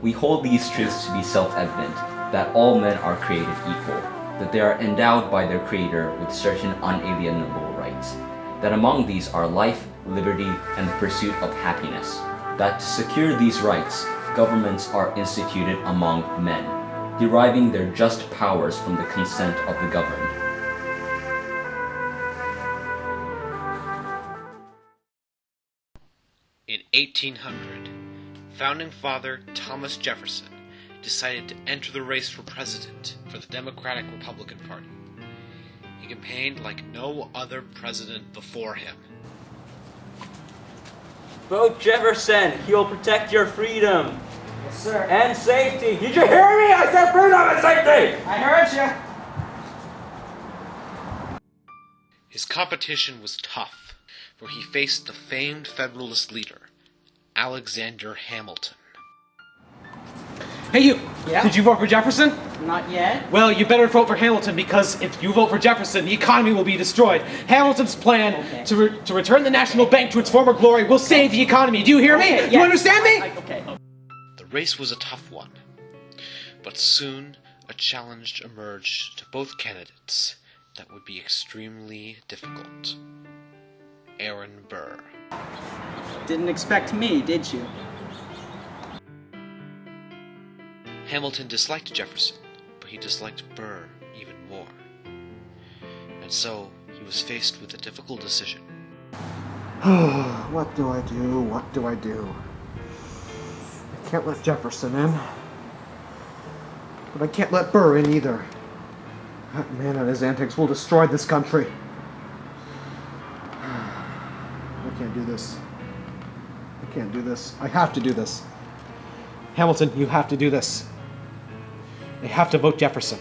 We hold these truths to be self-evident, that all men are created equal, that they are endowed by their Creator with certain unalienable rights, that among these are life, liberty, and the pursuit of happiness, that to secure these rights, governments are instituted among men, deriving their just powers from the consent of the governed. In 1800, founding father Thomas Jefferson decided to enter the race for president for the Democratic Republican Party. He campaigned like no other president before him. Vote Jefferson. He will protect your freedom. Yes, sir. And safety. Did you hear me? I said freedom and safety! I heard you. His competition was tough, for he faced the famed Federalist leader, Alexander Hamilton. Hey you! Yeah? Did you vote for Jefferson? Not yet. Well, you better vote for Hamilton, because if you vote for Jefferson, the economy will be destroyed. Hamilton's plan to return the national bank to its former glory will save the economy. Do you hear me? Yes. You understand me? Okay. The race was a tough one, but soon a challenge emerged to both candidates that would be extremely difficult. Aaron Burr. Didn't expect me, did you? Hamilton disliked Jefferson, but he disliked Burr even more. And so he was faced with a difficult decision. What do I do? What do I do? I can't let Jefferson in. But I can't let Burr in either. That man and his antics will destroy this country. I can't do this. I can't do this. I have to do this. Hamilton, you have to do this. They have to vote Jefferson.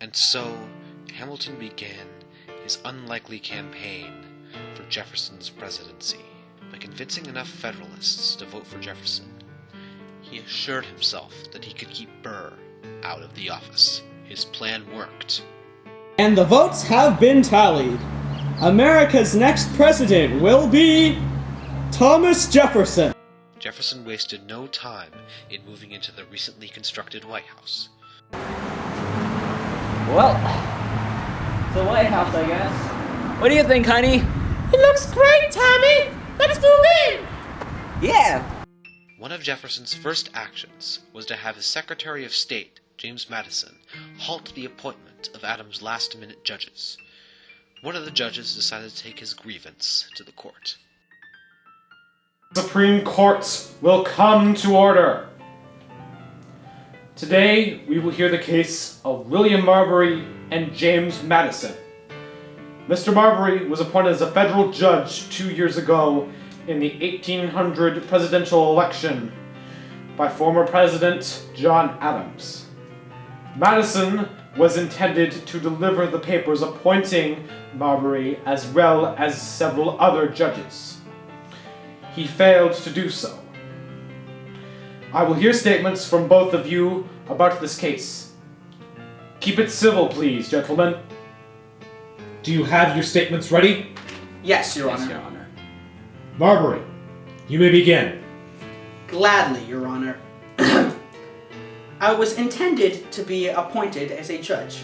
And so Hamilton began his unlikely campaign for Jefferson's presidency. By convincing enough Federalists to vote for Jefferson, he assured himself that he could keep Burr out of the office. His plan worked. And the votes have been tallied. America's next president will be Thomas Jefferson. Jefferson wasted no time in moving into the recently constructed White House. Well, the White House, I guess. What do you think, honey? It looks great, Tommy! Let's move in! Yeah! One of Jefferson's first actions was to have his Secretary of State, James Madison, halt the appointment of Adams' last-minute judges. One of the judges decided to take his grievance to the court. Supreme Court will come to order. Today, we will hear the case of William Marbury and James Madison. Mr. Marbury was appointed as a federal judge 2 years ago in the 1800 presidential election by former President John Adams. Madison was intended to deliver the papers appointing Marbury as well as several other judges. He failed to do so. I will hear statements from both of you about this case. Keep it civil, please, gentlemen. Do you have your statements ready? Yes, Your Honor. Yes, Your Honor. Marbury, you may begin. Gladly, Your Honor. I was intended to be appointed as a judge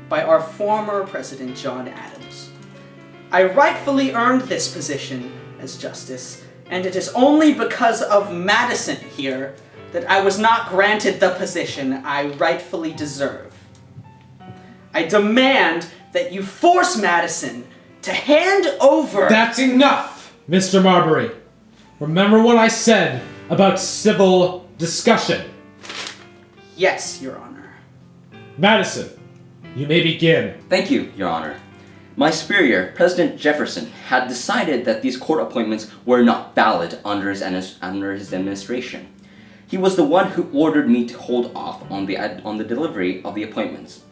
by our former President John Adams. I rightfully earned this position as justice, and it is only because of Madison here that I was not granted the position I rightfully deserve. I demand that you force Madison to hand over— That's enough, Mr. Marbury. Remember what I said about civil discussion. Yes, Your Honor. Madison, you may begin. Thank you, Your Honor. My superior, President Jefferson, had decided that these court appointments were not valid under his administration. He was the one who ordered me to hold off on the delivery of the appointments.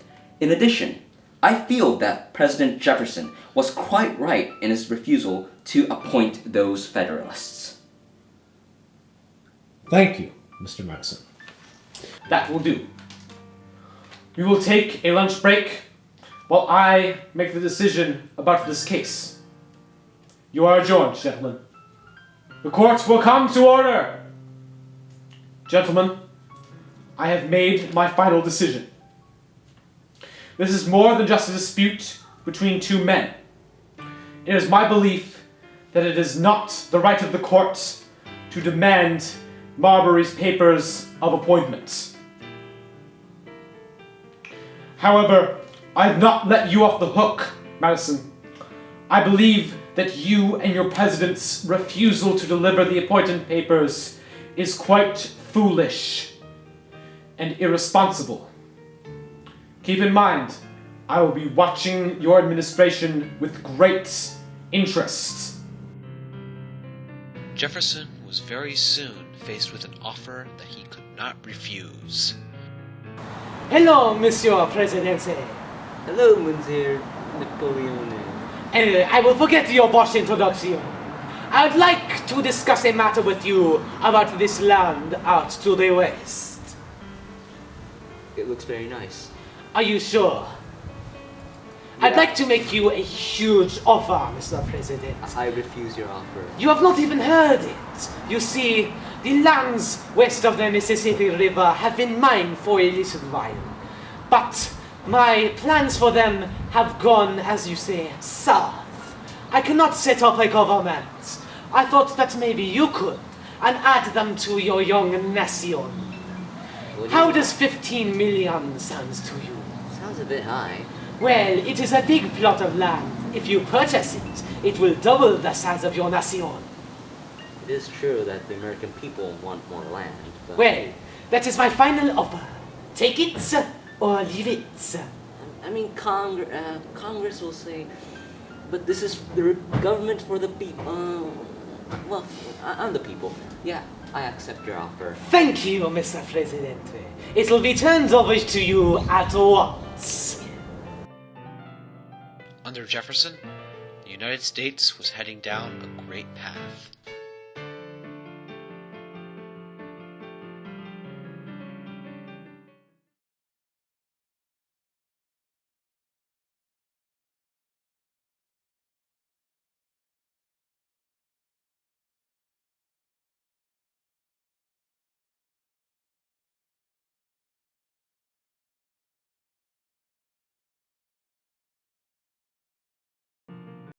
In addition, I feel that President Jefferson was quite right in his refusal to appoint those Federalists. Thank you, Mr. Madison. That will do. We will take a lunch break while I make the decision about this case. You are adjourned, gentlemen. The court will come to order. Gentlemen, I have made my final decision. This is more than just a dispute between two men. It is my belief that it is not the right of the court to demand Marbury's papers of appointment. However, I have not let you off the hook, Madison. I believe that you and your president's refusal to deliver the appointment papers is quite foolish and irresponsible. Keep in mind, I will be watching your administration with great interest. Jefferson was very soon faced with an offer that he could not refuse. Hello, Monsieur Presidency. Hello, Monsieur Napoleon. Anyway, I will forget your bosh introduction. I would like to discuss a matter with you about this land out to the west. It looks very nice. Are you sure? Yeah. I'd like to make you a huge offer, Mr. President. I refuse your offer. You have not even heard it. You see, the lands west of the Mississippi River have been mine for a little while. But my plans for them have gone, as you say, south. I cannot set up a government. I thought that maybe you could, and add them to your young nation. How does 15 million sound to you? Sounds a bit high. Well, it is a big plot of land. If you purchase it, it will double the size of your nation. It is true that the American people want more land, but... Well, that is my final offer. Take it, or leave it. I mean, Congress will say, but this is the government for the people. Well, I'm the people. Yeah, I accept your offer. Thank you, Mr. President. It will be turned over to you at once. Under Jefferson, the United States was heading down a great path.